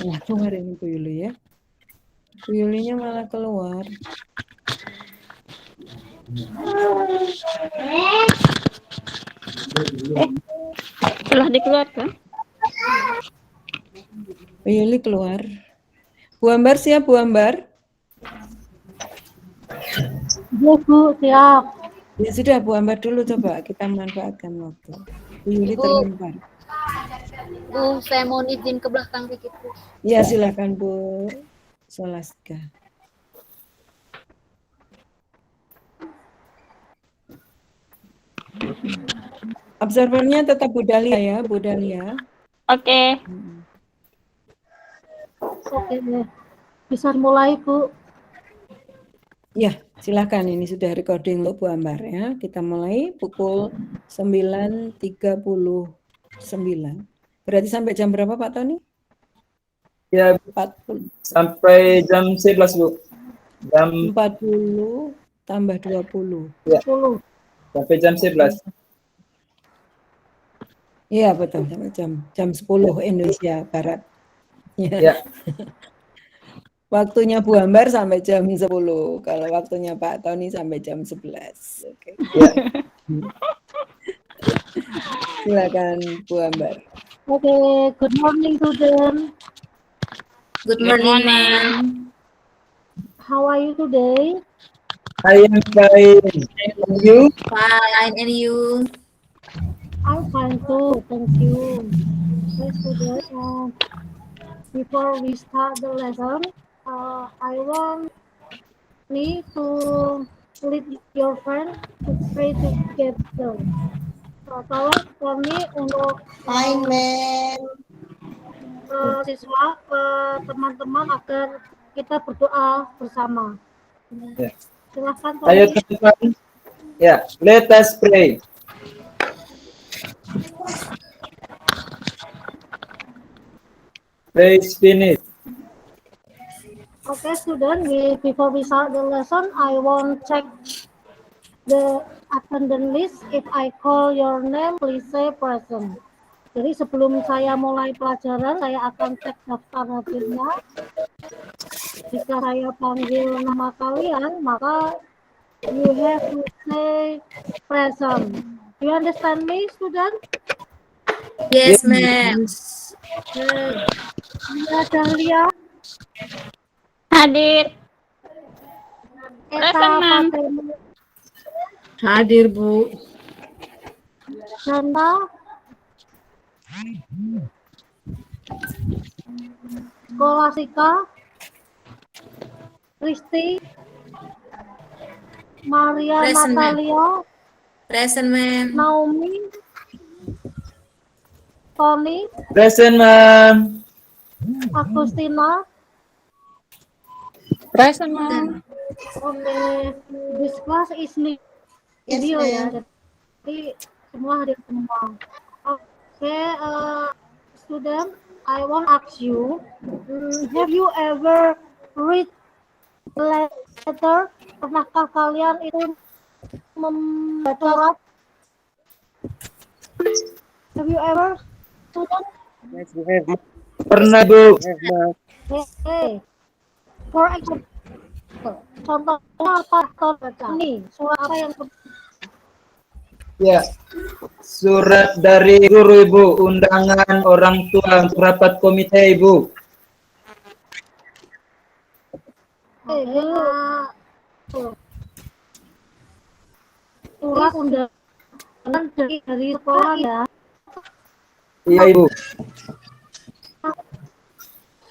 Keluar ini Bu Yuli ya. Bu Yulinya malah keluar. Telah dikeluarkan. Bu Yuli keluar. Bu Ambar siap Bu Ambar? Ya Bu, siap. Ya sudah Bu Ambar dulu coba kita manfaatkan waktu. Bu Yuli Ibu. terlempar. Bu, saya mau izin ke belakang dikit Bu. Ya silakan Bu Solaska. Observernya tetap Bu Dahlia ya, Bu Dahlia. Oke. Oke, bisa mulai Bu. Ya, silakan ini sudah recording untuk Bu Ambar ya. Kita mulai pukul 9.39. Berarti sampai jam berapa Pak Tony? Ya, 40. sampai jam 11 Bu. Jam 40 tambah 20. Ya. Sampai jam 11. Iya betul, sampai jam 10 Indonesia Barat. Ya. Waktunya Bu Ambar sampai jam 10. Kalau waktunya Pak Tony sampai jam 11. Oke. Ya. Silakan Bu Ambar. Oke, good morning student. Good morning, ma'am. How are you today? I am fine. And you? Fine, and you? I'm fine too, thank you. Okay, student, before we start the lesson, I want me to lead your friend to pray together. Tolong kami untuk Fine, ma'am. siswa, teman-teman agar kita berdoa bersama. Ya. Silahkan Ayo Tony. teman-teman. Ya, let us pray. Praise finish. Okay, student, before we start the lesson, I want check the attendance list. If I call your name, please say present. Jadi sebelum saya mulai pelajaran, saya akan cek daftar hadirnya. Jika saya panggil nama kalian, maka you have to say present. Do you understand me, student? Yes, ma'am. Okay. Dahlia, Hadir. Eta Present, ma'am. Fatima, Hadir Bu. Santa, Kolasika, Kristi, Maria Present, ma'am. Natalia, Present, ma'am. Naomi, Tony, Present, ma'am. Agustina. Present, ma'am. Okay, this class is video ya, jadi semua hadir semua. Okay, student, I want ask you, have you ever read letter? Pernahkah kalian itu membaca surat? Have you ever, student? Pernah Bu. Hey, for example, contohnya apa? Ini surat apa yang Ya. Surat dari guru Ibu, undangan orang tua untuk rapat komite Ibu. surat undangan dari sekolah ya. Iya Ibu.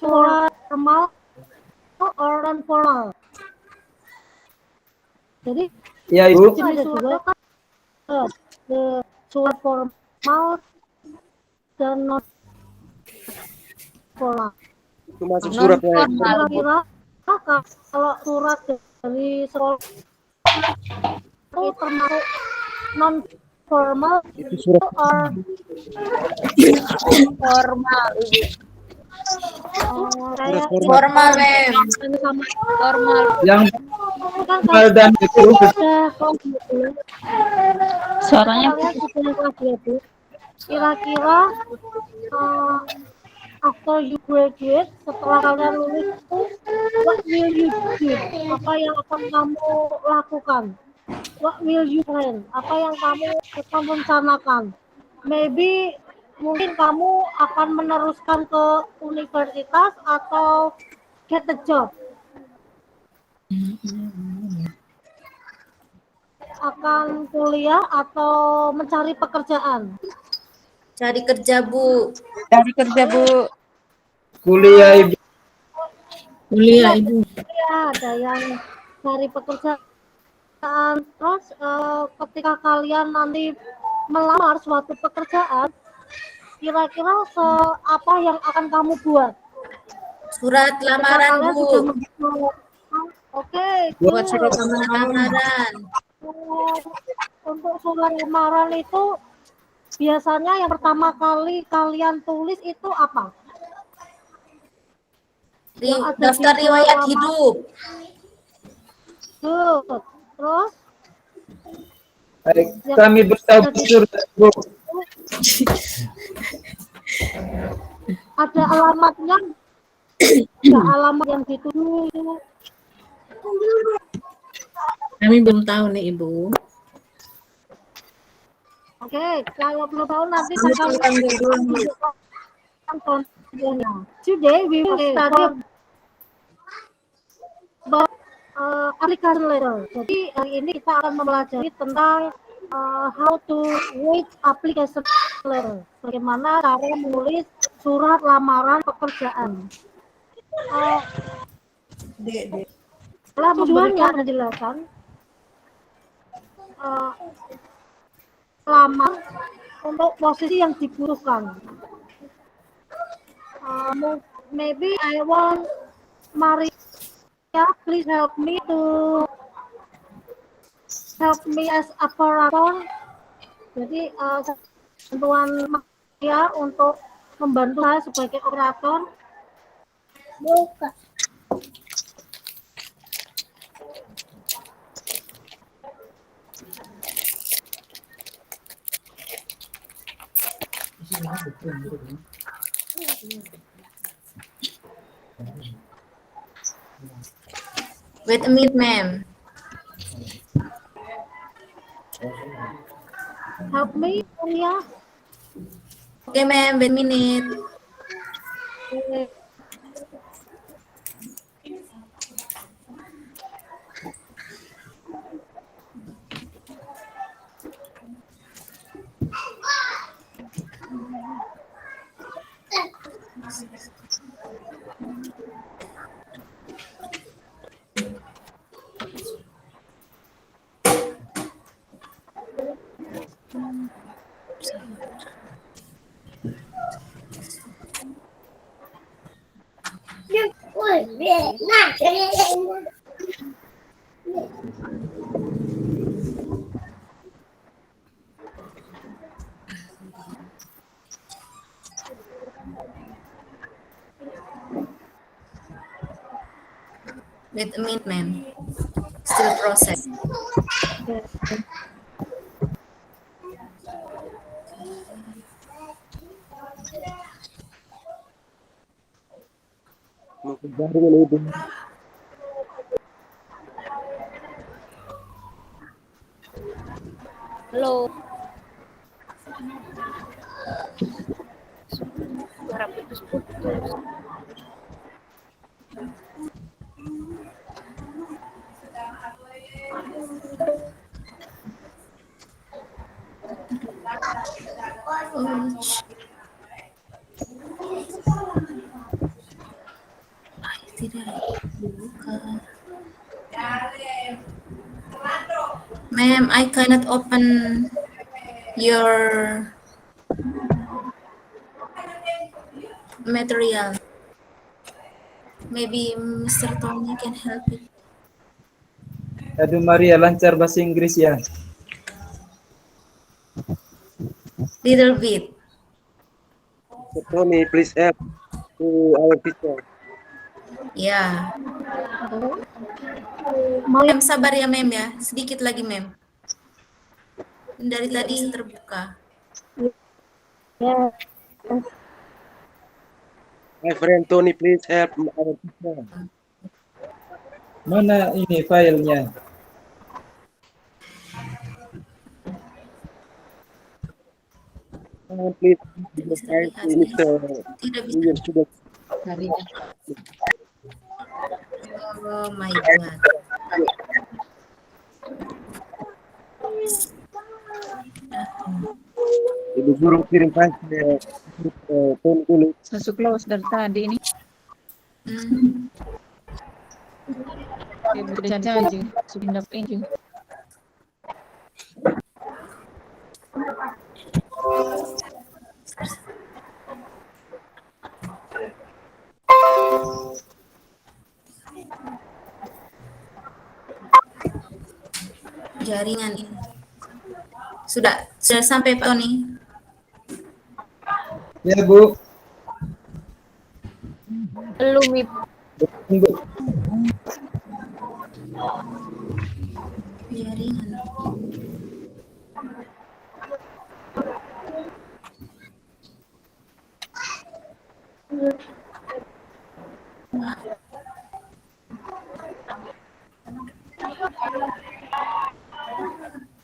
Surat formal or non formal. Jadi Iya Ibu. ada juga kan surat formal dan non formal. Itu masuk suratnya. Kira-kira kalau surat dari sekolah itu termasuk non formal Itu surat or Formal, Ibu. kayak Formal, ma'am. sama Formal. yang kan formal dan itu sudah kelas 12. Suaranya Kalian sudah kelas 12. Kira-kira after after you graduate, setelah kalian lulus itu, what will you do? Apa yang akan kamu lakukan? What will you plan? Apa yang kamu akan rencanakan? Maybe mungkin kamu akan meneruskan ke universitas atau get a job. Akan kuliah atau mencari pekerjaan. Cari kerja, Bu. Cari kerja, Bu. Kuliah Ibu. Kuliah Ibu. Ya, ada yang cari pekerjaan. Terus ketika kalian nanti melamar suatu pekerjaan, kira-kira apa yang akan kamu buat? Surat lamaran, Kalian Bu. sudah membuat. Oke, Buat surat lamaran. Untuk surat lamaran itu biasanya yang pertama kali kalian tulis itu apa? Daftar riwayat hidup. Good. Terus Kami bertemu surat Bu. ada alamatnya? Ada alamat yang dituju? Kami belum tahu nih Ibu. Oke, kalau belum tahu nanti saya akan tunjukkan. Today we will study about application letter. Jadi hari ini kita akan mempelajari tentang how to write application letter. Bagaimana cara menulis surat lamaran pekerjaan. Dalam tujuannya ada dijelaskan. Lamar untuk posisi yang dibutuhkan. Maybe I want Maria, please help me as operator. Jadi bantuan Maria untuk membantu saya sebagai operator. Buka. Wait a minute, ma'am. Help me, Maria. Okay, ma'am. Wait a minute. Wait a minute, ma'am. Still process. Halo. Suara putus-putus. Tidak dibuka. Ma'am, I cannot open your material. Maybe Mr. Tony can help it. Aduh Maria lancar bahasa Inggris ya. Little bit. Tony, please help to our teacher. Ya. Ma'am, sabar ya, ma'am ya. Sedikit lagi, ma'am. Dari tadi terbuka. Ya. My friend Tony, please help our teacher. Mana ini filenya? Please, Tidak bisa I dilihat. Mr. Tidak bisa. William sudah Oh my god. Ibu guru kirim ke Tony dulu. Masuk close dari tadi ini. Hmm. Udah janji, sudah ini. Jaringan ini. Sudah sampai Pak Tony. Ya Bu. Belum Tunggu. Jaringan.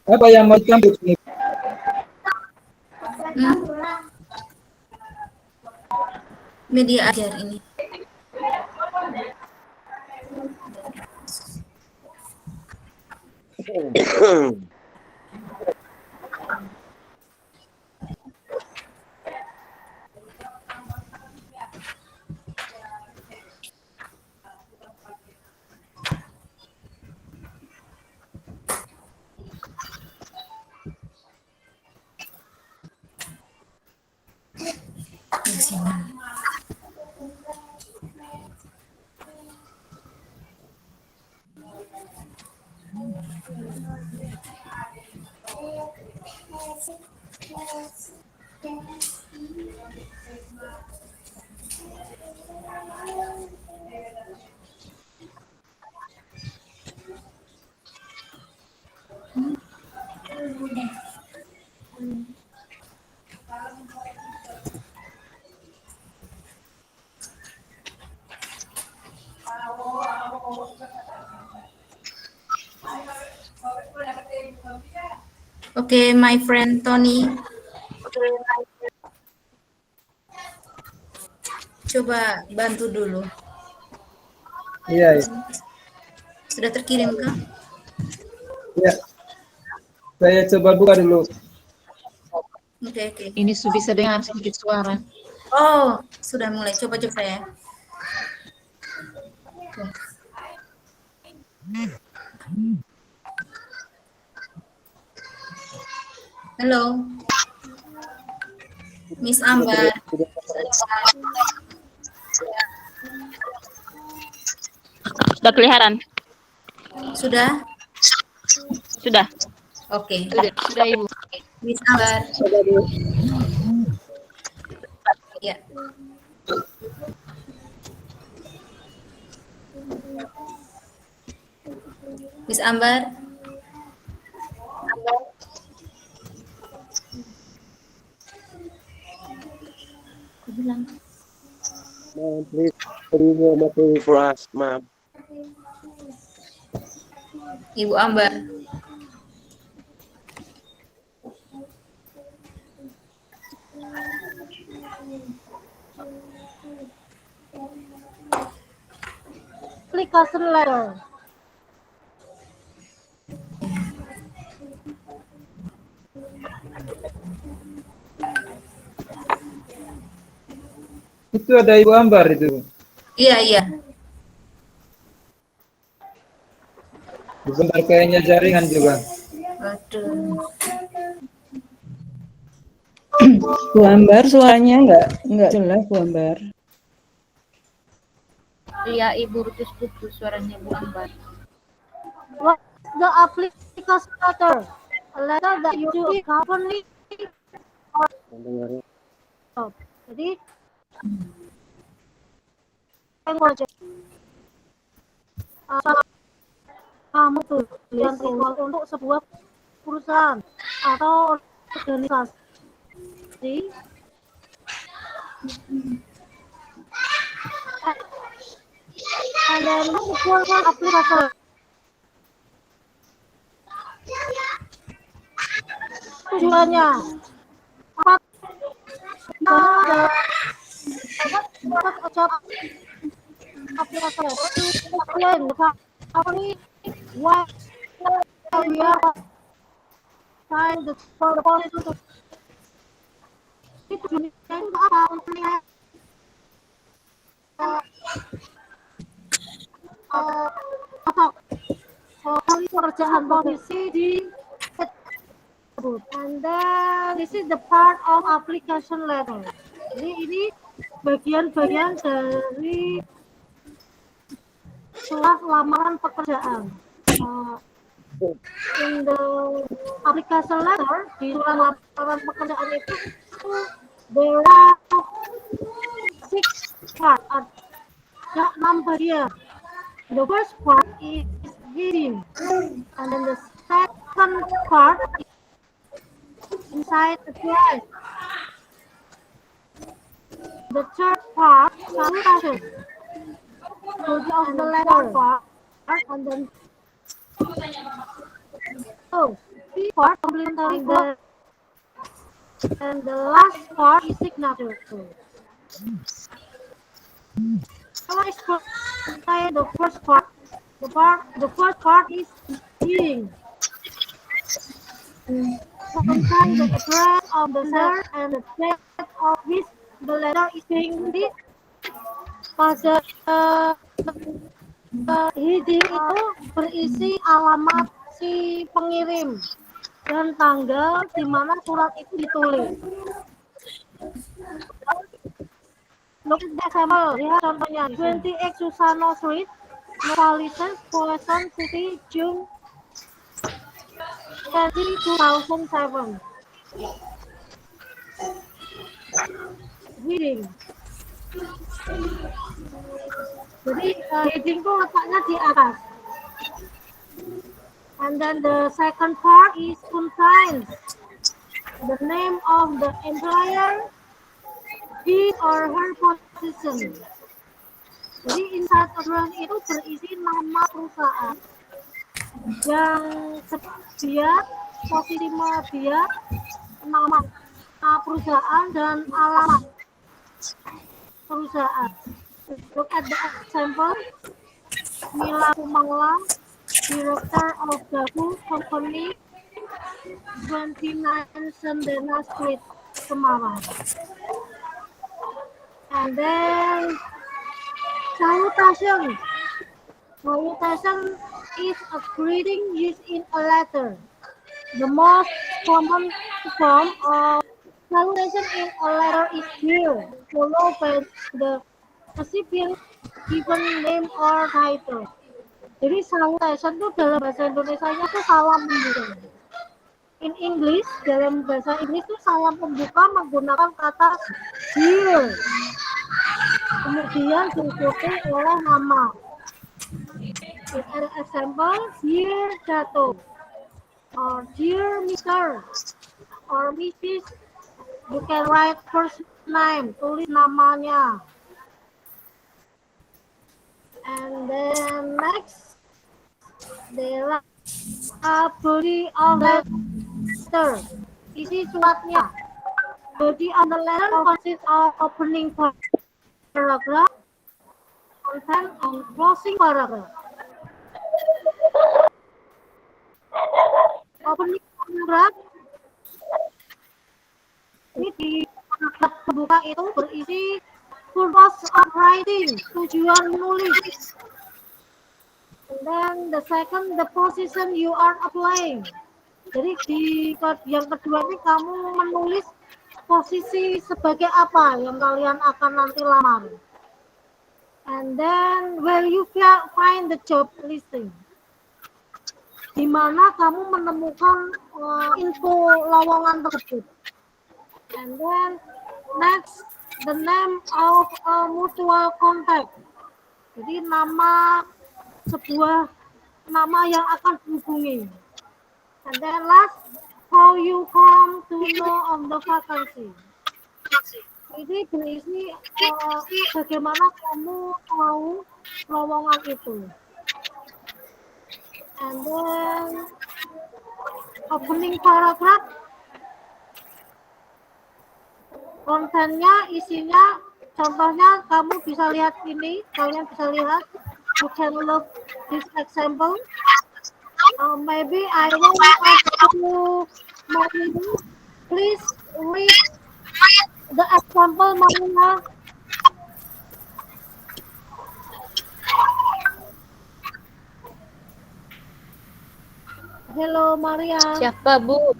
Apa yang mau campur ini? Hmm? Media ajar ini. Oke, my friend Tony. Coba bantu dulu. Iya, iya. Sudah terkirim kah? Ya. Saya coba buka dulu. Oke, oke. ini bisa dengar sedikit suara. Oh, sudah mulai. Coba ya. Tuh. Halo, Miss Ambar. Sudah kelihatan? Sudah? Sudah. Oke. Sudah Ibu. Miss Ambar. Ya. Miss Ambar. Bilang. Ma'am, please bring your material for us, ma'am. Ibu Ambar. Application letter. Itu ada Ibu Ambar itu. Iya, iya. Sebentar kayaknya jaringan juga. Waduh. Bu Ambar, suaranya nggak jelas Bu Ambar. Iya Ibu putus-putus suaranya Bu Ambar. What's the application letter? A letter that you accompany. Jadi kamu tulis request untuk sebuah perusahaan atau organisasi And the first application. Tujuannya apa? Job application to explain the company why we are trying the policy to itu pekerjaan polisi di and then this is the part of application letter. Jadi ini bagian-bagian dari surat lamaran pekerjaan. In the application letter, di surat lamaran pekerjaan itu there are 6 part, ada 6 bagian. The first part is reading, and then the second part is inside the class. The third part, salutation. Body of the letter part, and then three part complimentary part, and the last part is signature. I explain the first part. The first part is reading. Sometimes the address of the seller and the date of which the letter is being read. Pada heading itu berisi alamat si pengirim dan tanggal di mana surat itu ditulis. Look at the example, lihat contohnya 28 Susano Street, Novalises, Poison City, June 2007. Reading. Jadi heading itu letaknya di atas. And then the second part is contains the name of the employer, his or her position. Jadi inside address itu berisi nama perusahaan yang dia, posisi dia, nama perusahaan dan alamat perusahaan. Look at the example. Mila Kumangla, Director of the Food Company, 29 Sendena Street, Semarang. And then salutation. Salutation is a greeting used in a letter. The most common form of salutation in a letter is here, followed by the recipient given name or title. Jadi salutation itu dalam bahasa Indonesia-nya itu salam pembuka. In English, dalam bahasa Inggris itu salam pembuka menggunakan kata dear. Kemudian diikuti oleh nama. Ada example, dear Dato, or dear Mr. or Mrs. You can write first name, tulis namanya. And then next, there are body of letter. Isi suratnya. Body of the letter consists of opening paragraph, content, and closing paragraph. Opening paragraph ini di paragraf pembuka itu berisi purpose of writing, tujuan menulis. And then the second, the position you are applying. Jadi di yang kedua ini kamu menulis posisi sebagai apa yang kalian akan nanti lamar. And then where you find the job listing. Di mana kamu menemukan info lowongan tersebut. And then next, the name of a mutual contact. Jadi sebuah nama yang akan dihubungi. And then last, how you come to know of the vacancy. Ini berisi bagaimana kamu tahu lowongan itu. And then opening paragraph, kontennya, isinya, contohnya kamu bisa lihat ini, kalian bisa lihat. You can look this example. Maybe I will ask you, Maria, please read the example, Maria. Hello, Maria. Siapa, Bu?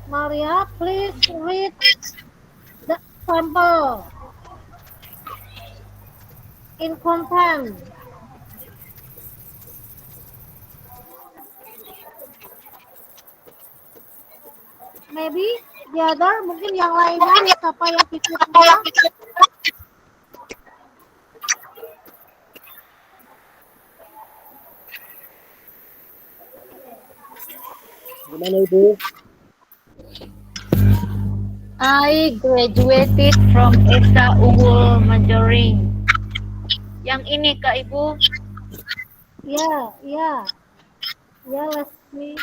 Maria, please read the example in content. Maybe the other, mungkin yang lainnya, siapa yang bisa Gimana Ibu? I graduated from Esa Unggul Majoring. Yang ini, Kak Ibu. Ya, let's see.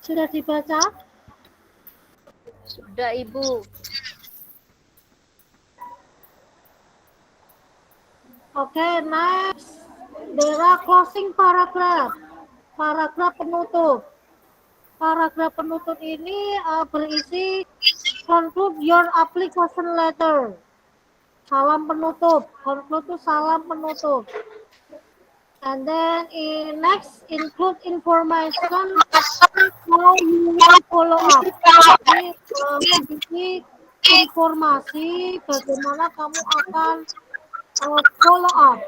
Sudah dibaca? Sudah, Ibu. Okay, next. There are closing paragraph. Paragraf penutup. Paragraf penutup ini berisi conclude your application letter. Salam penutup. Conclude itu salam penutup. And then in next include information how you will follow up. Jadi memiliki informasi bagaimana kamu akan follow up.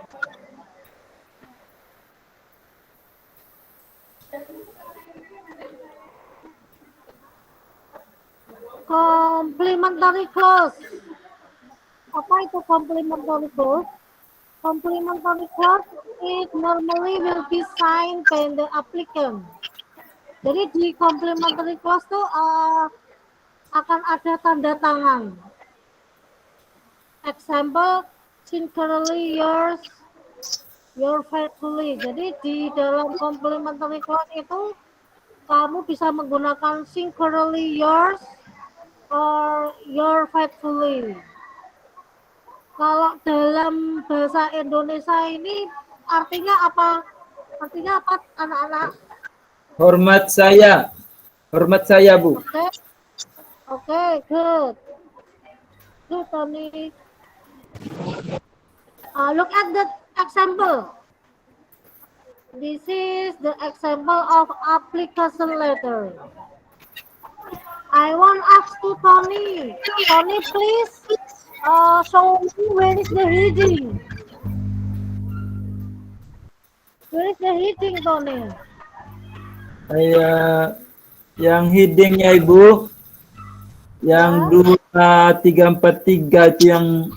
Complementary clause. Apa itu complementary clause? Complementary clause it normally will be signed by the applicant. Jadi di complementary clause tuh akan ada tanda tangan. Example, sincerely yours, your faithfully. Jadi di dalam complementary clause itu kamu bisa menggunakan sincerely yours or your faithfully. Kalau dalam bahasa Indonesia ini artinya apa? Artinya apa, anak-anak? Hormat saya Bu. Okay, good. Good, Tony. Look at the example. This is the example of application letter. I want ask to Tony. Tony, please show me where is the heading. Where is the heading, Tony? Yang headingnya Ibu, yang 2343 itu yang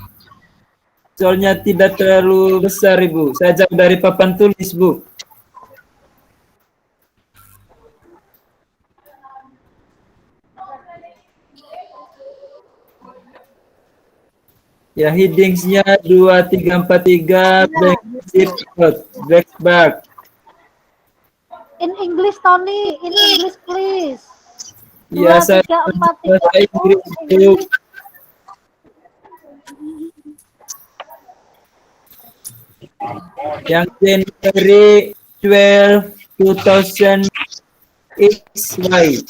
soalnya tidak terlalu besar Ibu. Saya jauh dari papan tulis Bu. Ya headingsnya 2343 back. In English, Tony. In English, please. Ya, saya 2, 3, 4, 3. bahasa Inggris Bu. Yang January 12, 2000 XY.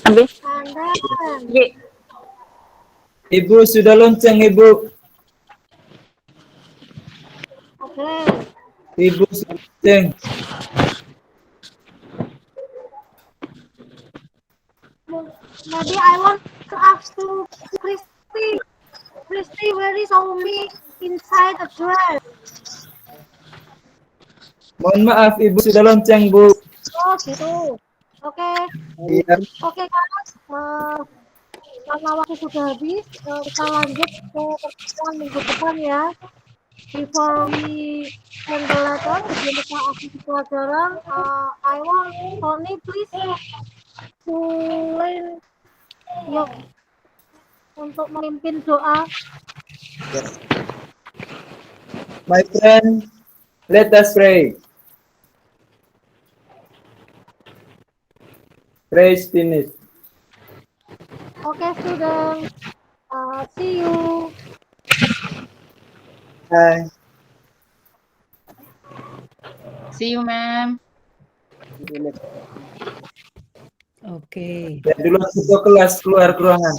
Habis? And then, J. Ibu sudah lonceng Ibu. okay. Ibu sudah lonceng. Maybe I want to ask to Christy. Christy, where is Umi inside the dress? Mohon maaf, Ibu sudah lonceng, Bu. Oh gitu. Oke, Iya. oke guys. Karena waktu sudah habis, kita lanjut ke pertemuan minggu depan ya. Before we end the letter, sebelum kita akhiri pelajaran, I want Tony please to learn yuk untuk memimpin doa. My friend, let us pray. Praise finish. Oke student, see you. Bye. See you, ma'am. Oke. Ya, dulu aku ke kelas, keluar ke ruangan.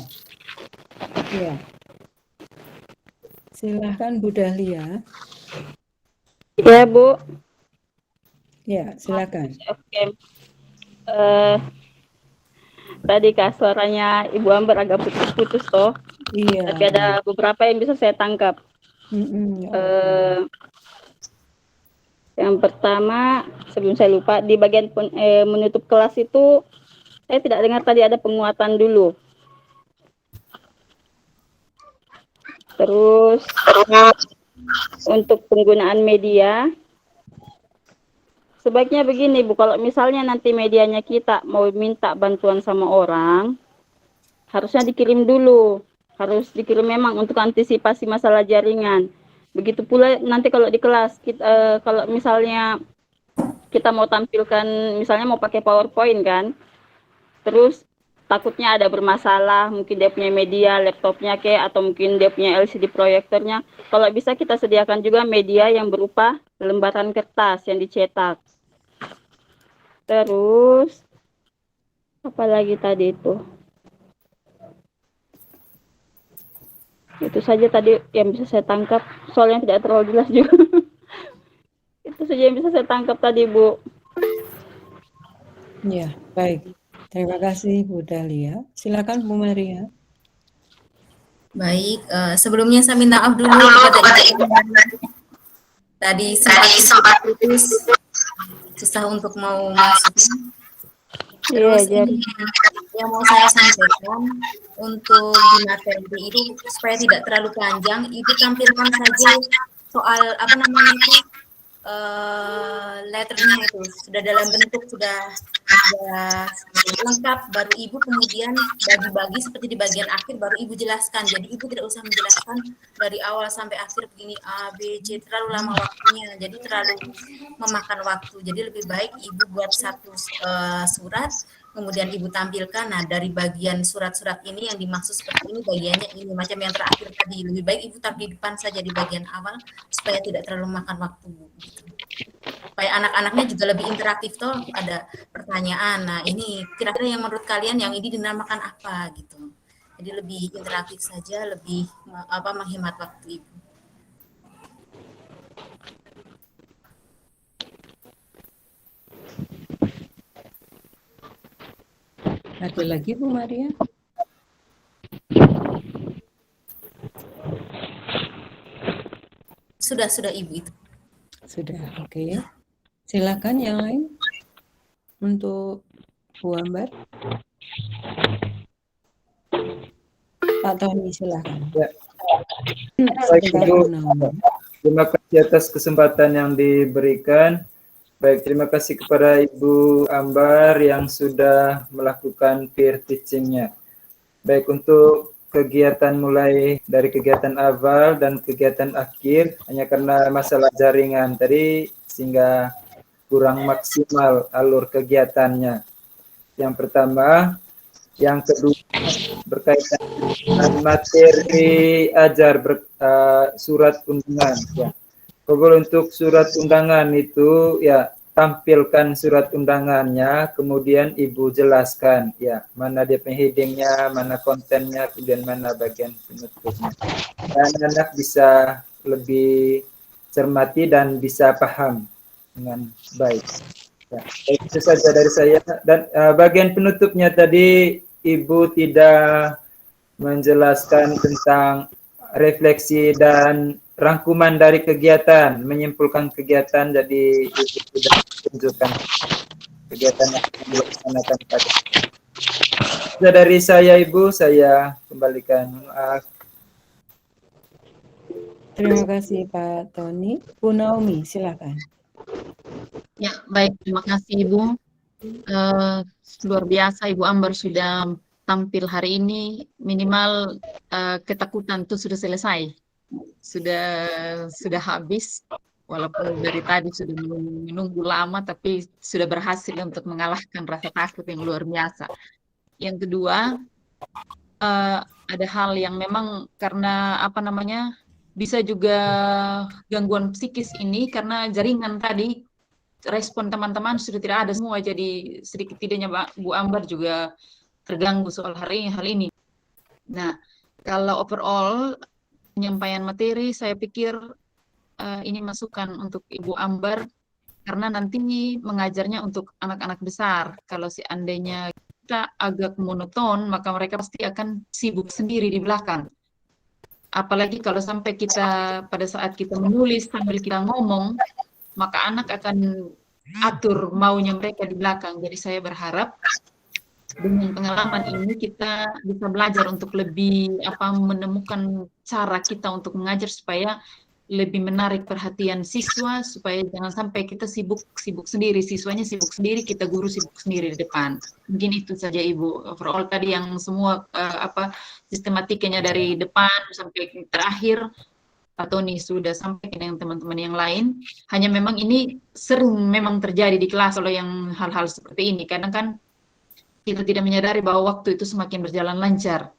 Ya. Silahkan Bu Dahlia. Ya, Bu. Ya, silakan. Oke. Tadi Kak suaranya Ibu Amber agak putus-putus toh. Iya. Tapi ada beberapa yang bisa saya tangkap. Yang pertama, sebelum saya lupa, di bagian menutup kelas itu saya tidak dengar tadi ada penguatan dulu. Terus untuk penggunaan media, sebaiknya begini Bu, kalau misalnya nanti medianya kita mau minta bantuan sama orang, harusnya dikirim dulu. Harus dikirim memang untuk antisipasi masalah jaringan. Begitu pula nanti kalau di kelas, kalau misalnya kita mau tampilkan, misalnya mau pakai PowerPoint kan, terus takutnya ada bermasalah, mungkin dia punya media, laptopnya atau mungkin dia punya LCD proyektornya. Kalau bisa kita sediakan juga media yang berupa lembaran kertas yang dicetak. Terus, apa lagi tadi itu? Itu saja tadi yang bisa saya tangkap, soalnya tidak terlalu jelas juga. Itu saja yang bisa saya tangkap tadi, Bu. Ya, baik. Terima kasih Bu Dahlia. Silakan Bu Maria. Baik, sebelumnya saya minta maaf dulu kepada Ibu. Tadi sempat putus, susah untuk mau masuk. Terus ini yang mau saya sampaikan untuk di materi itu supaya tidak terlalu panjang, Ibu tampilkan saja soal apa namanya itu letternya itu sudah dalam bentuk sudah lengkap, baru Ibu kemudian bagi-bagi seperti di bagian akhir baru Ibu jelaskan. Jadi Ibu tidak usah menjelaskan dari awal sampai akhir begini A, B, C, terlalu lama waktunya. Jadi terlalu memakan waktu. Jadi lebih baik Ibu buat satu surat, kemudian Ibu tampilkan. Nah, dari bagian surat-surat ini yang dimaksud seperti ini, bagiannya ini, macam yang terakhir tadi. Lebih baik Ibu taruh di depan saja di bagian awal, supaya tidak terlalu makan waktu. Gitu. Supaya anak-anaknya juga lebih interaktif toh, ada pertanyaan. Nah, ini kira-kira yang menurut kalian yang ini dinamakan apa gitu. Jadi lebih interaktif saja, lebih menghemat waktu Ibu. Ada lagi Bu Maria? Sudah Ibu itu. Sudah, oke. Silakan yang lain untuk Bu Ambar. Pak Tony, silakan. Ya. Baik, Ibu. Terima kasih atas kesempatan yang diberikan. Baik, terima kasih kepada Ibu Ambar yang sudah melakukan peer teaching-nya. Baik, untuk kegiatan mulai dari kegiatan awal dan kegiatan akhir, hanya karena masalah jaringan tadi sehingga kurang maksimal alur kegiatannya. Yang pertama, yang kedua berkaitan dengan materi ajar surat undangan. Ya. Kalau untuk surat undangan itu ya tampilkan surat undangannya, kemudian Ibu jelaskan ya mana dia headingnya, mana kontennya, kemudian mana bagian penutupnya. Dan anak bisa lebih cermati dan bisa paham dengan baik. Ya, itu saja dari saya. Dan bagian penutupnya tadi Ibu tidak menjelaskan tentang refleksi dan rangkuman dari kegiatan, menyimpulkan kegiatan, jadi Ibu sudah tunjukkan kegiatan yang akan dilaksanakan pada. Sudah dari saya Ibu, saya kembalikan. Terima kasih Pak Tony. Bu Naomi, silakan. Ya, baik. Terima kasih Ibu. Luar biasa Ibu Ambar sudah tampil hari ini. Minimal ketakutan itu sudah selesai. Sudah habis. Walaupun dari tadi sudah menunggu lama, tapi sudah berhasil untuk mengalahkan rasa takut yang luar biasa. Yang kedua, ada hal yang memang karena apa namanya, bisa juga gangguan psikis ini karena jaringan tadi, respon teman-teman sudah tidak ada semua, jadi sedikit tidaknya Bu Ambar juga terganggu soal hal ini. Nah, kalau overall penyampaian materi, saya pikir ini masukan untuk Ibu Ambar karena nanti mengajarnya untuk anak-anak besar. Kalau seandainya kita agak monoton, maka mereka pasti akan sibuk sendiri di belakang. Apalagi kalau sampai kita pada saat kita menulis sambil kita ngomong, maka anak akan atur maunya mereka di belakang. Jadi saya berharap dengan pengalaman ini kita bisa belajar untuk lebih menemukan cara kita untuk mengajar supaya lebih menarik perhatian siswa, supaya jangan sampai kita sibuk sendiri, siswanya sibuk sendiri, kita guru sibuk sendiri di depan. Mungkin itu saja Ibu. Overall tadi yang semua sistematikanya dari depan sampai terakhir Pak Tony sudah sampaikan dengan teman-teman yang lain. Hanya memang ini sering memang terjadi di kelas kalau yang hal-hal seperti ini. Kadang kan kita tidak menyadari bahwa waktu itu semakin berjalan lancar.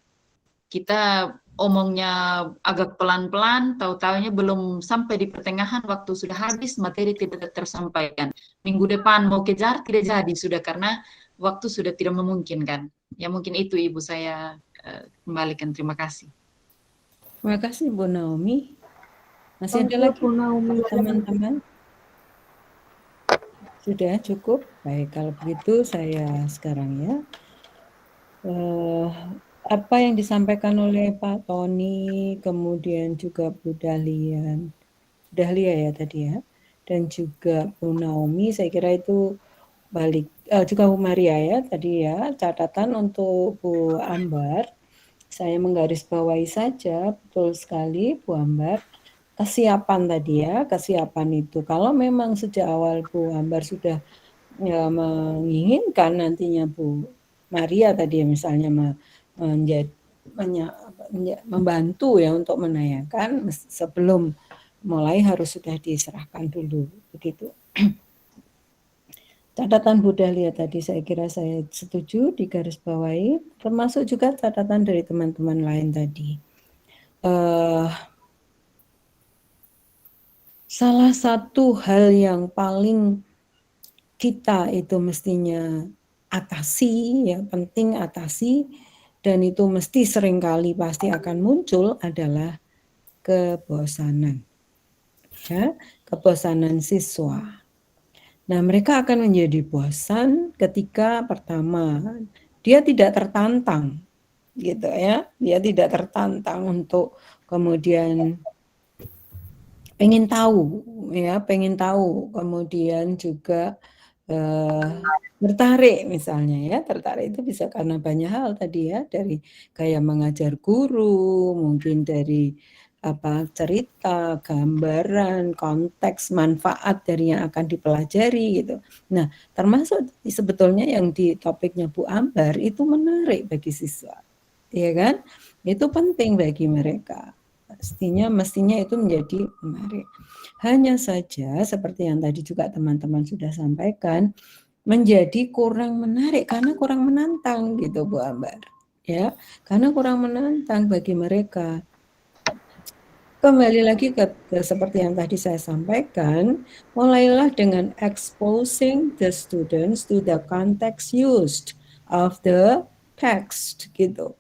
Kita omongnya agak pelan-pelan, tahu-tahunya belum sampai di pertengahan, waktu sudah habis, materi tidak tersampaikan. Minggu depan mau kejar, tidak jadi sudah karena waktu sudah tidak memungkinkan. Ya mungkin itu Ibu saya kembalikan. Terima kasih. Terima kasih Bu Naomi. Masih Thank ada you, lagi Bu Naomi. teman-teman? Sudah cukup? Baik, kalau begitu saya sekarang ya. Apa yang disampaikan oleh Pak Tony, kemudian juga Bu Dahlia ya tadi ya, dan juga Bu Naomi, saya kira itu juga Bu Maria ya tadi ya, catatan untuk Bu Ambar, saya menggarisbawahi saja, betul sekali Bu Ambar, kesiapan tadi ya, kesiapan itu, kalau memang sejak awal Bu Ambar sudah ya, menginginkan nantinya Bu Maria tadi ya misalnya membantu ya untuk menayangkan, sebelum mulai harus sudah diserahkan dulu begitu. Catatan Bu Dahlia tadi saya kira saya setuju digarisbawahi, termasuk juga catatan dari teman-teman lain tadi. Salah satu hal yang paling kita itu mestinya atasi, ya penting atasi, dan itu mesti seringkali pasti akan muncul adalah kebosanan. Ya, kebosanan siswa. Nah, mereka akan menjadi bosan ketika pertama dia tidak tertantang, gitu ya. Dia tidak tertantang untuk kemudian pengen tahu, ya, pengen tahu, kemudian juga tertarik misalnya ya, tertarik itu bisa karena banyak hal tadi ya, dari kayak mengajar guru, mungkin dari cerita, gambaran, konteks, manfaat dari yang akan dipelajari gitu. Nah, termasuk sebetulnya yang di topiknya Bu Ambar itu menarik bagi siswa, ya kan? Itu penting bagi mereka. Mestinya itu menjadi menarik. Hanya saja seperti yang tadi juga teman-teman sudah sampaikan, menjadi kurang menarik karena kurang menantang gitu Bu Ambar. Ya, karena kurang menantang bagi mereka. Kembali lagi ke seperti yang tadi saya sampaikan, mulailah dengan exposing the students to the context used of the text gitu.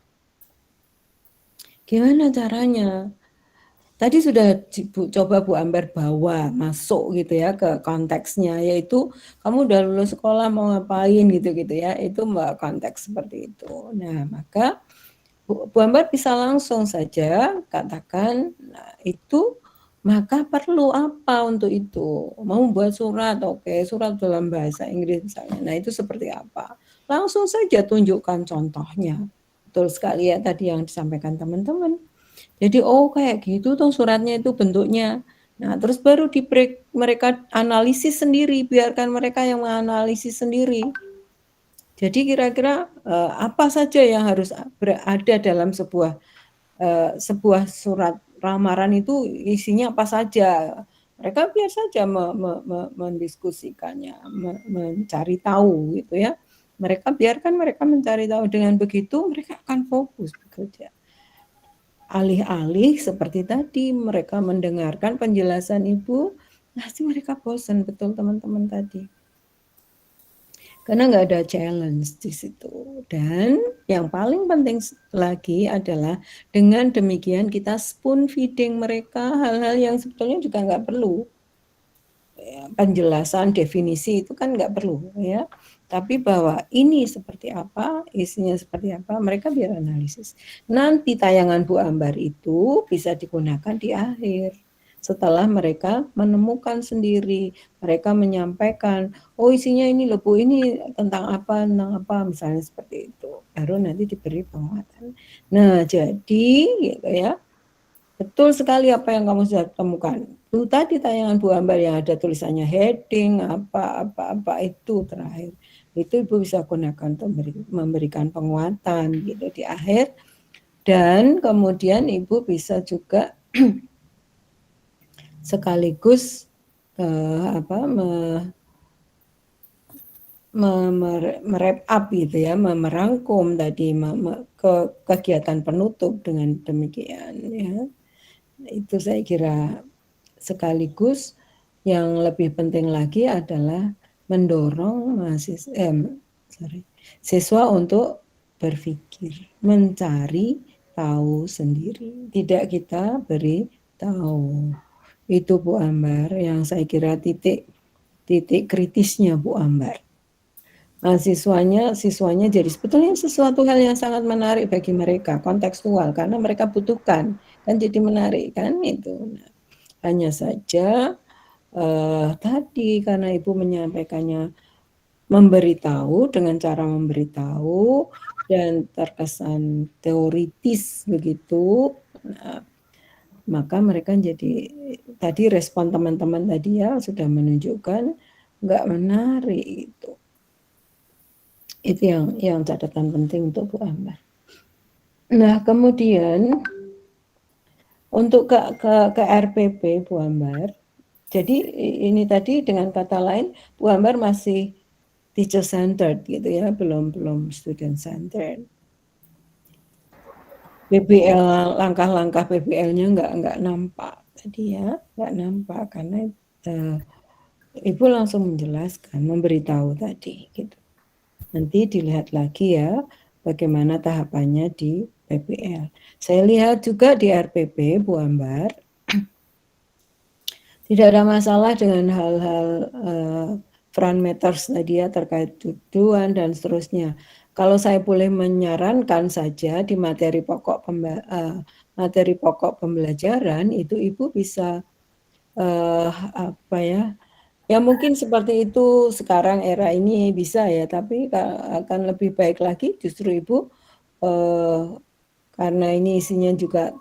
Gimana caranya? tadi sudah coba Bu Ambar bawa masuk gitu ya ke konteksnya, yaitu kamu udah lulus sekolah mau ngapain gitu-gitu ya, itu Mbak konteks seperti itu. Nah, maka Bu Ambar bisa langsung saja katakan, nah itu maka perlu apa untuk itu? Mau buat surat, oke, surat dalam bahasa Inggris misalnya. Nah, itu seperti apa? Langsung saja tunjukkan contohnya. Betul sekali ya tadi yang disampaikan teman-teman. Jadi, oh kayak gitu tuh suratnya itu bentuknya. Nah, terus baru mereka analisis sendiri, biarkan mereka yang menganalisis sendiri. Jadi kira-kira apa saja yang harus ada dalam sebuah surat lamaran itu isinya apa saja. Mereka biar saja mendiskusikannya, mencari tahu gitu ya. Biarkan mereka mencari tahu, dengan begitu mereka akan fokus bekerja. Alih-alih seperti tadi mereka mendengarkan penjelasan Ibu, pasti mereka bosan, betul teman-teman tadi. Karena nggak ada challenge di situ. Dan yang paling penting lagi adalah dengan demikian kita spoon feeding mereka hal-hal yang sebetulnya juga nggak perlu. Ya, penjelasan, definisi itu kan nggak perlu ya. Tapi bahwa ini seperti apa, isinya seperti apa, mereka biar analisis. Nanti tayangan Bu Ambar itu bisa digunakan di akhir. Setelah mereka menemukan sendiri, mereka menyampaikan, oh isinya ini loh Bu, ini tentang apa, misalnya seperti itu. Baru nanti diberi penguatan. Nah, jadi gitu ya, betul sekali apa yang kamu sudah temukan. Itu tadi tayangan Bu Ambar yang ada tulisannya heading, apa itu terakhir. Itu Ibu bisa gunakan untuk memberikan penguatan gitu di akhir. Dan kemudian Ibu bisa juga sekaligus merap up gitu ya, merangkum tadi kegiatan penutup dengan demikian ya. Itu saya kira sekaligus yang lebih penting lagi adalah mendorong siswa untuk berpikir, mencari tahu sendiri, tidak kita beri tahu. Itu Bu Ambar yang saya kira titik kritisnya Bu Ambar. Nah, siswanya jadi sebetulnya sesuatu hal yang sangat menarik bagi mereka, kontekstual, karena mereka butuhkan, kan jadi menarik kan itu. Nah, hanya saja tadi karena Ibu menyampaikannya memberitahu dengan cara memberitahu dan terkesan teoritis begitu. Nah, maka mereka jadi tadi respon teman-teman tadi ya sudah menunjukkan nggak menarik itu. Itu yang catatan penting untuk Bu Ambar. Nah, kemudian untuk ke RPP Bu Ambar, jadi ini tadi dengan kata lain Bu Ambar masih teacher centered gitu ya, belum student centered. PBL, langkah-langkah PBL-nya nggak nampak tadi ya, nggak nampak karena Ibu langsung menjelaskan, memberitahu tadi gitu. Nanti dilihat lagi ya bagaimana tahapannya di PBL. Saya lihat juga di RPP Bu Ambar tidak ada masalah dengan hal-hal front matters tadi ya terkait tujuan dan seterusnya. Kalau saya boleh menyarankan saja di materi pokok pembelajaran itu Ibu bisa ya mungkin seperti itu sekarang era ini bisa ya, tapi akan lebih baik lagi justru Ibu karena ini isinya juga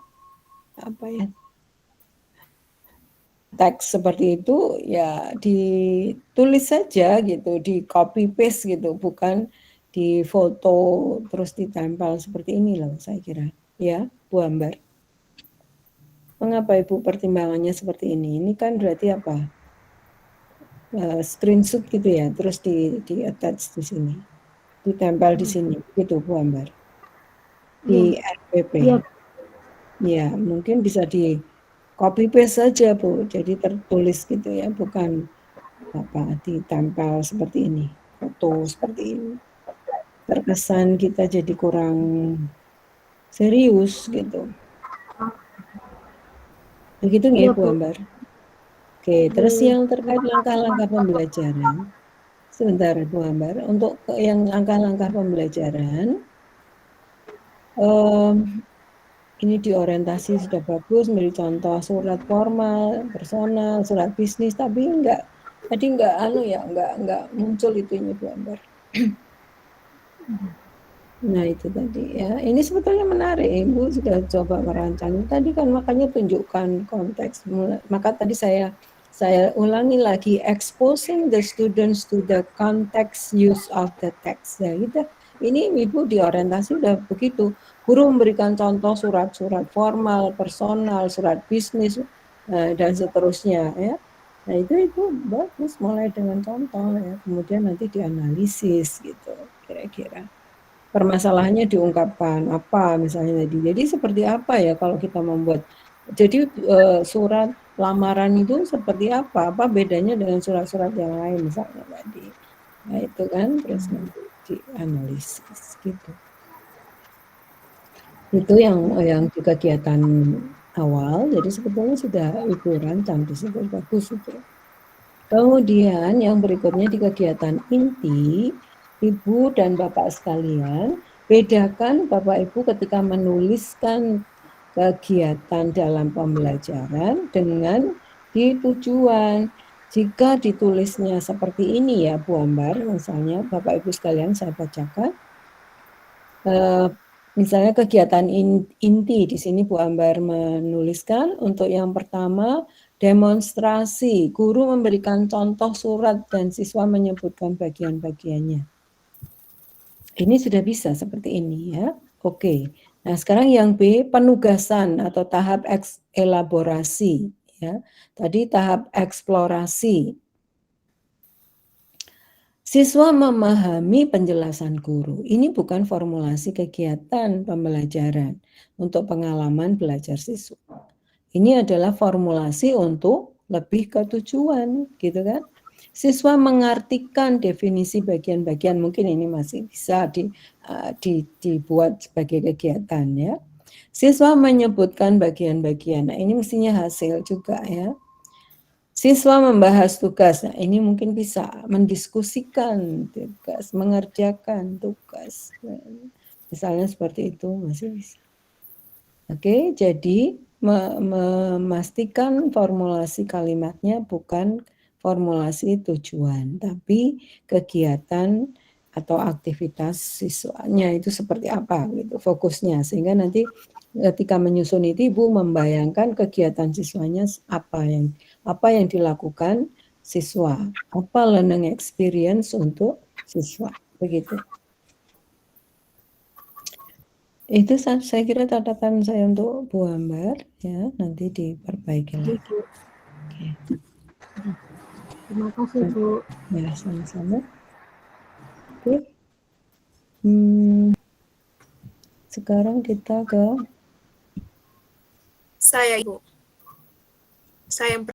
teks seperti itu ya ditulis saja gitu, di copy paste gitu, bukan di foto terus ditempel seperti ini loh saya kira ya Bu Ambar. Mengapa Ibu pertimbangannya seperti ini? Ini kan berarti apa? Screenshot gitu ya, terus di attach di sini, ditempel di sini, gitu Bu Ambar. Di RPP. Ya, mungkin bisa di copy paste saja Bu, jadi tertulis gitu ya, bukan ditempel seperti ini, foto seperti ini. Terkesan kita jadi kurang serius gitu. Begitu Iya, nggih Bu. Bu Ambar? Oke, terus yang terkait langkah-langkah pembelajaran. Sebentar Bu Ambar, untuk yang langkah-langkah pembelajaran, ini diorientasi sudah bagus, memberi contoh surat formal, personal, surat bisnis, tapi tadi enggak muncul itunya Bu Ambar. Nah itu tadi ya, ini sebetulnya menarik, Ibu sudah coba merancang. Tadi kan makanya tunjukkan konteks, maka tadi saya ulangi lagi, exposing the students to the context use of the text. Ya, gitu. Ini Ibu diorientasi udah begitu. Guru memberikan contoh surat-surat formal, personal, surat bisnis, dan seterusnya ya. Nah itu bagus, mulai dengan contoh ya, kemudian nanti dianalisis gitu kira-kira. Permasalahannya diungkapkan apa misalnya tadi. Jadi seperti apa ya kalau kita membuat, jadi surat lamaran itu seperti apa? Apa bedanya dengan surat-surat yang lain misalnya tadi. Nah itu kan terus nanti dianalisis gitu. Itu yang di kegiatan awal, jadi sebetulnya sudah Ibu rancang di situ, bagus itu. Kemudian yang berikutnya di kegiatan inti, Ibu dan Bapak sekalian, bedakan Bapak Ibu ketika menuliskan kegiatan dalam pembelajaran dengan di tujuan. Jika ditulisnya seperti ini ya Bu Ambar, misalnya Bapak Ibu sekalian saya bacakan, misalnya kegiatan inti di sini Bu Ambar menuliskan untuk yang pertama demonstrasi, guru memberikan contoh surat dan siswa menyebutkan bagian-bagiannya. Ini sudah bisa seperti ini ya. Oke. Nah, sekarang yang B, penugasan atau tahap elaborasi ya. Tadi tahap eksplorasi. Siswa memahami penjelasan guru. Ini bukan formulasi kegiatan pembelajaran untuk pengalaman belajar siswa. Ini adalah formulasi untuk lebih ke tujuan, gitu kan? Siswa mengartikan definisi bagian-bagian, mungkin ini masih bisa dibuat sebagai kegiatan ya. Siswa menyebutkan bagian-bagian. Nah, ini mestinya hasil juga ya. Siswa membahas tugas. Nah, ini mungkin bisa mendiskusikan tugas, mengerjakan tugas. Misalnya seperti itu masih bisa. Oke, jadi memastikan formulasi kalimatnya bukan formulasi tujuan, tapi kegiatan atau aktivitas siswanya itu seperti apa gitu, fokusnya. Sehingga nanti ketika menyusun itu Ibu membayangkan kegiatan siswanya apa yang dilakukan siswa, apa learning experience untuk siswa, begitu. Itu saya kira catatan saya untuk Bu Ambar ya, nanti diperbaiki lagi. Oke. Terima kasih, Bu. Ya, sama-sama. Oke. Sekarang kita ke saya, Ibu. Saya yang